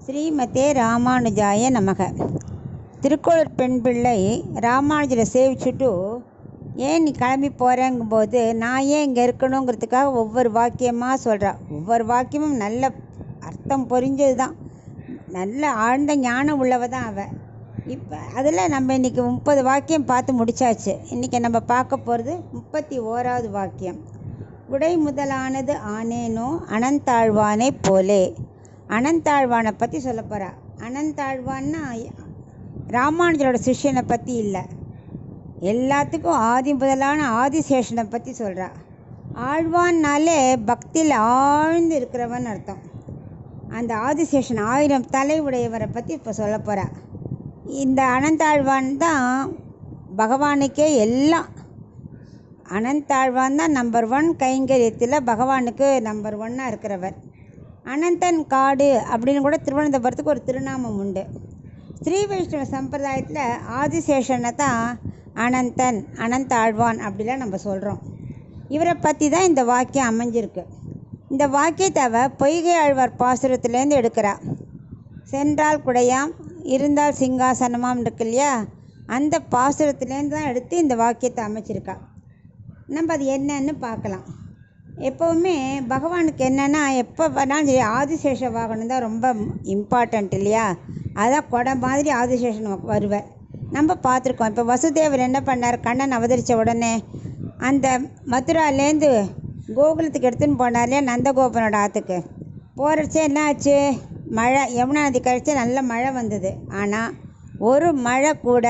ஸ்ரீமதே ராமானுஜாய நமக. திருக்கோளூர் பெண் பிள்ளை ராமானுஜரை சேவிச்சுட்டு ஏன் நீ கிளம்பி போகிறேங்கும்போது நான் ஏன் இங்கே இருக்கணுங்கிறதுக்காக ஒவ்வொரு வாக்கியமாக சொல்கிறா. ஒவ்வொரு வாக்கியமும் நல்ல அர்த்தம் புரிஞ்சது தான், நல்ல ஆழ்ந்த ஞானம் உள்ளவ தான் அவள். இப்போ அதில் நம்ம இன்றைக்கி 30 வாக்கியம் பார்த்து முடித்தாச்சு. இன்றைக்கி நம்ம பார்க்க போகிறது 31வது வாக்கியம். உடை முதலானது ஆனேனோ அனந்தாழ்வானை போலே. அனந்தாழ்வானை பற்றி சொல்ல போகிறா. அனந்தாழ்வான்னா ராமானுஜரோட சிஷ்யனை பற்றி இல்லை, எல்லாத்துக்கும் ஆதி முதலான ஆதிசேஷனை பற்றி சொல்கிறா. ஆழ்வான்னாலே பக்தியில் ஆழ்ந்து இருக்கிறவன் அர்த்தம். அந்த ஆதிசேஷன் 1000 தலை உடையவரை பற்றி இப்போ சொல்ல போகிறா. இந்த அனந்தாழ்வான் தான் பகவானுக்கே எல்லாம். அனந்தாழ்வான் தான் நம்பர் 1 கைங்கரியத்தில் பகவானுக்கு நம்பர் 1 இருக்கிறவர். அனந்தன் காடு அப்படின்னு கூட திருவனந்தபுரத்துக்கு ஒரு திருநாமம் உண்டு. ஸ்ரீ வைஷ்ணவ சம்பிரதாயத்தில் ஆதிசேஷனை தான் அனந்தன் அனந்தாழ்வான் அப்படிலாம் நம்ம சொல்கிறோம். இவரை பற்றி தான் இந்த வாக்கியம் அமைஞ்சிருக்கு. இந்த வாக்கியத்தை அவ பொய்கை ஆழ்வார் பாசுரத்துலேருந்து எடுக்கிறா. சென்றால் குடையாம் இருந்தால் சிங்காசனமாம் இருக்கு இல்லையா, அந்த பாசுரத்துலேருந்து தான் எடுத்து இந்த வாக்கியத்தை அமைச்சிருக்கா. நம்ம அது என்னன்னு பார்க்கலாம். எப்போவுமே பகவானுக்கு என்னென்னா எப்போ வேணாலும் சரி ஆதிசேஷ வாகனம் தான் ரொம்ப இம்பார்ட்டண்ட் இல்லையா. அதான் கொடை மாதிரி ஆதிசேஷன் வருவார். நம்ம பார்த்துருக்கோம். இப்போ வசுதேவர் என்ன பண்ணார், கண்ணன் அவதரித்த உடனே அந்த மதுராலேருந்து கோகுலத்துக்கு எடுத்துன்னு போனார் இல்லையா, நந்தகோபனோட ஆற்றுக்கு போகிறச்சே என்ன ஆச்சு, மழை, யமுனா நதி கழிச்சு நல்ல மழை வந்தது. ஆனால் ஒரு மழை கூட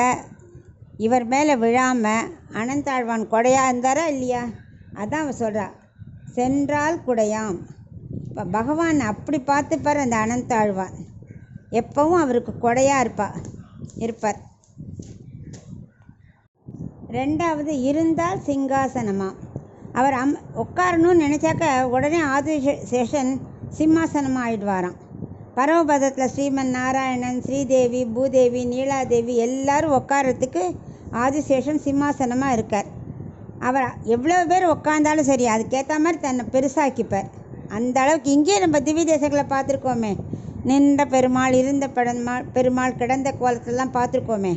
இவர் மேலே விழாமல் அனந்தாழ்வான் கொடையாக இருந்தாரா இல்லையா. அதான் அவன் சொல்கிறா, சென்றால் குடையாம். இப்போ பகவான் அப்படி பார்த்துப்பார் அந்த அனந்தாழ்வான். எப்பவும் அவருக்கு கொடையாக இருப்பார். 2வது இருந்தால் சிங்காசனமாக. அவர் உட்காரணும்னு நினச்சாக்க உடனே ஆதிசேஷன் சிம்மாசனமாக ஆகிடுவாராம். பரமபதத்தில் ஸ்ரீமன் நாராயணன், ஸ்ரீதேவி, பூதேவி, நீலாதேவி எல்லாரும் உட்காரத்துக்கு ஆதிசேஷன் சிம்மாசனமாக இருக்கார். அவர் எவ்வளோ பேர் உட்காந்தாலும் சரி அதுக்கேற்ற மாதிரி தன்னை பெருசாக்கிப்பார். அந்த அளவுக்கு இங்கேயே நம்ம திவ்ய தேசங்களை பார்த்துருக்கோமே, நின்ற பெருமாள், இருந்த பெருமாள், கிடந்த கோலத்திலலாம் பார்த்துருக்கோமே.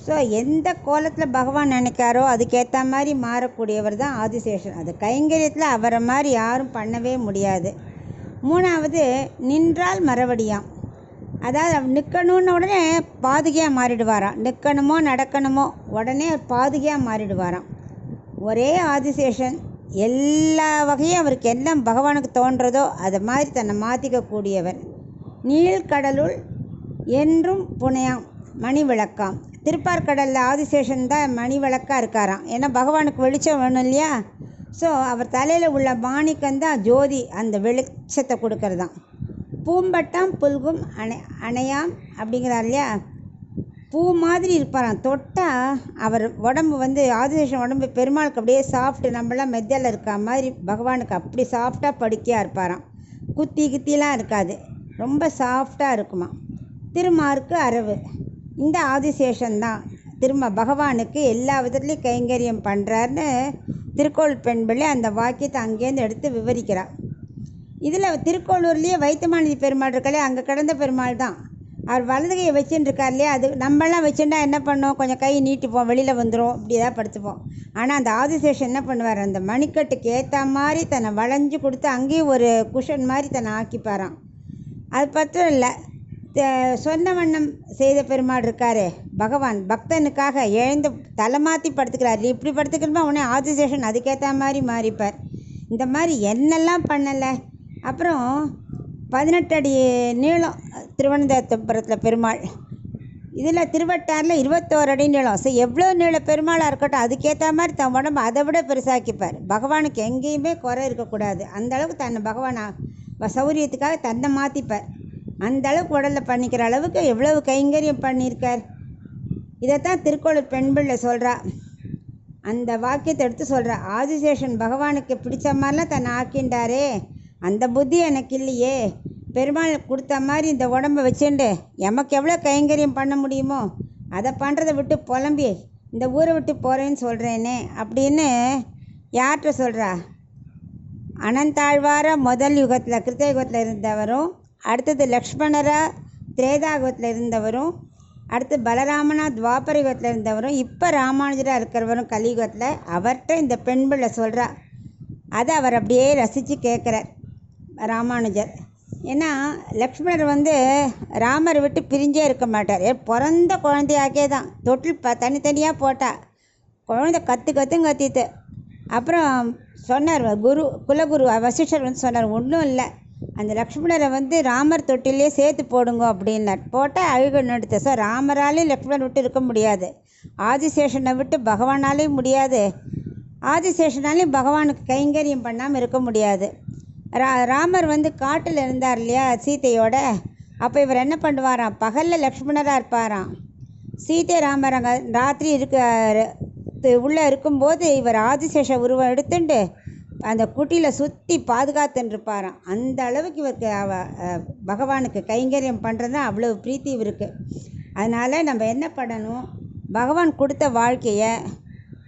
ஸோ எந்த கோலத்தில் பகவான் நினைக்காரோ அதுக்கேற்ற மாதிரி மாறக்கூடியவர் தான் ஆதிசேஷன். அது கைங்கரியத்தில் அவரை மாதிரி யாரும் பண்ணவே முடியாது. 3வது நின்றால் மறுபடியாம். அதாவது அவர் நிற்கணுன்னு உடனே பாதுகையாக மாறிடுவாராம். நிற்கணுமோ நடக்கணுமோ உடனே பாதுகையாக மாறிடுவாராம். ஒரே ஆதிசேஷன் எல்லா வகையும் அவருக்கு எல்லாம் பகவானுக்கு தோன்றதோ அதை மாதிரி தன்னை மாற்றிக்கக்கூடியவர். நீழ்கடலுள் என்றும் புனையாம் மணி விளக்காம். திருப்பார்கடலில் ஆதிசேஷன் தான் மணி விளக்காக இருக்காராம். ஏன்னா பகவானுக்கு வெளிச்சம் வேணும் இல்லையா. ஸோ அவர் தலையில் உள்ள மாணிக்கந்தான் ஜோதி, அந்த வெளிச்சத்தை கொடுக்கறதான். பூம்பட்டாம் புல்கும் அணையாம் அப்படிங்கிறார் இல்லையா. பூ மாதிரி இருப்பாராம். தொட்டால் அவர் உடம்பு ஆதிசேஷன் உடம்பு பெருமாளுக்கு அப்படியே சாஃப்ட்டு, நம்மளாம் மெத்தையில் இருக்கா மாதிரி பகவானுக்கு அப்படி சாஃப்டாக படுக்கையாக இருப்பாராம். குத்திலாம் இருக்காது, ரொம்ப சாஃப்டாக இருக்குமா. திருமாருக்கு அரவு. இந்த ஆதிசேஷன்தான் பகவானுக்கு எல்லா விதத்துலேயும் கைங்கரியம் பண்ணுறாருன்னு திருக்கோளூர் பெண் பிள்ளை அந்த வாக்கியத்தை அங்கேருந்து எடுத்து விவரிக்கிறார். இதில் திருக்கோளூர்லேயே வைத்தமாநிதி பெருமாள் இருக்காளே, அங்கே கிடந்த பெருமாள் தான். அவர் வலதுகையை வச்சுன்னு இருக்கார் இல்லையா. அது நம்மளாம் வச்சுட்டா என்ன பண்ணோம், கொஞ்சம் கை நீட்டிப்போம், வெளியில் வந்துடும், இப்படி தான் படுத்துப்போம். ஆனால் அந்த ஆதிசேஷன் என்ன பண்ணுவார், அந்த மணிக்கட்டுக்கு ஏற்ற மாதிரி தன்னை வளைஞ்சு கொடுத்து அங்கேயும் ஒரு குஷன் மாதிரி தன்னை ஆக்கிப்பாராம். அது பற்றும் இல்லை, சொன்ன வண்ணம் செய்த பெருமாள் இருக்காரே பகவான், பக்தனுக்காக எழுந்து தலை மாற்றி படுத்துக்கிறார். இப்படி படுத்துக்கிறப்ப உடனே ஆதிசேஷன் அதுக்கேற்ற மாதிரி மாறிப்பார். இந்த மாதிரி என்னெல்லாம் பண்ணலை. அப்புறம் 18 அடி நீளம் திருவனந்தபுரத்தில் பெருமாள். இதில் திருவட்டாரில் 21 அடி நீளம். ஸோ எவ்வளோ நீள பெருமாளாக இருக்கட்டும் அதுக்கேற்ற மாதிரி தன் உடம்பு அதை விட பெருசாக்கிப்பார். பகவானுக்கு எங்கேயுமே குறை இருக்கக்கூடாது. அந்த அளவுக்கு தன்னை பகவான் சௌரியத்துக்காக தன்னை மாற்றிப்பார். அந்த அளவுக்கு உடலில் பண்ணிக்கிற அளவுக்கு எவ்வளவு கைங்கரியம் பண்ணியிருக்கார். இதைத்தான் திருக்கோளூர் பெண் பிள்ளை சொல்கிறா. அந்த வாக்கியத்தை எடுத்து சொல்கிறா. ஆதிசேஷன் பகவானுக்கு பிடிச்ச மாதிரிலாம் தன்னை ஆக்கின்றாரே, அந்த புத்தி எனக்கு இல்லையே. பெருமாள் கொடுத்த மாதிரி இந்த உடம்பை வச்சுண்டு எமக்கு எவ்வளோ கைங்கரியம் பண்ண முடியுமோ அதை பண்ணுறதை விட்டு புலம்பி இந்த ஊரை விட்டு போகிறேன்னு சொல்கிறேனே அப்படின்னு யார்கிட்ட சொல்கிறா. அனந்தாழ்வார முதல் யுகத்தில் கிருத்த யுகத்தில் இருந்தவரும், அடுத்தது லக்ஷ்மணராக திரேதாயுகத்தில் இருந்தவரும், அடுத்து பலராமனா துவாபர யுகத்தில் இருந்தவரும், இப்போ ராமானுஜராக இருக்கிறவரும் கலியுகத்தில் அவர்கிட்ட இந்த பெண் பிள்ளை சொல்கிறா. அதை அவர் அப்படியே ரசித்து கேட்குறார் ராமானுஜர். ஏன்னா லக்ஷ்மணர் வந்து ராமரை விட்டு பிரிஞ்சே இருக்க மாட்டார். பிறந்த குழந்தையாக்கே தான் தொட்டில் தனித்தனியாக போட்டா குழந்தை கத்திட்டு அப்புறம் சொன்னார் குலகுரு வசிஷ்டர் வந்து சொன்னார், ஒன்றும் இல்லை, அந்த லக்ஷ்மணரை வந்து ராமர் தொட்டிலே சேர்த்து போடுங்க அப்படின்னார். போட்டால் அழுக நடுத்த. ஸோ ராமராலையும் லக்ஷ்மணர் விட்டு இருக்க முடியாது, ஆதிசேஷனை விட்டு பகவானாலேயும் முடியாது, ஆதிசேஷனாலையும் பகவானுக்கு கைங்கரியம் பண்ணாமல் இருக்க முடியாது. ராமர் வந்து காட்டில் இருந்தார் இல்லையா சீதையோட. அப்போ இவர் என்ன பண்ணுவாராம், பகலில் லக்ஷ்மணராக இருப்பாராம், சீதை ராமர் அங்கே ராத்திரி உள்ளே இருக்கும்போது இவர் ஆதிசேஷ உருவம் எடுத்துட்டு அந்த குட்டியில் சுற்றி பாதுகாத்துன்னு இருப்பாராம். அந்த அளவுக்கு இவருக்கு பகவானுக்கு கைங்கரியம் பண்ணுறது அவ்வளோ பிரீத்தி இவருக்கு. அதனால் நம்ம என்ன பண்ணணும், பகவான் கொடுத்த வாழ்க்கையை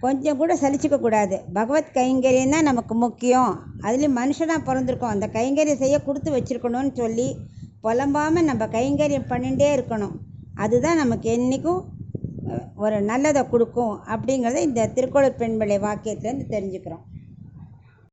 கொஞ்சம் கூட சலிச்சிக்கக்கூடாது. பகவத் கைங்கரியம் தான் நமக்கு முக்கியம், அதுலேயும் மனுஷனாக பிறந்திருக்கோம், அந்த கைங்கரியம் செய்ய கொடுத்து வச்சுருக்கணும்னு சொல்லி புலம்பாமல் நம்ம கைங்கரியம் பண்ணிகிட்டே இருக்கணும். அதுதான் நமக்கு என்றைக்கும் ஒரு நல்லதை கொடுக்கும் அப்படிங்கிறத இந்த திருக்குறள் பெண்பிள்ளை வாக்கியத்துலேருந்து தெரிஞ்சுக்கிறோம்.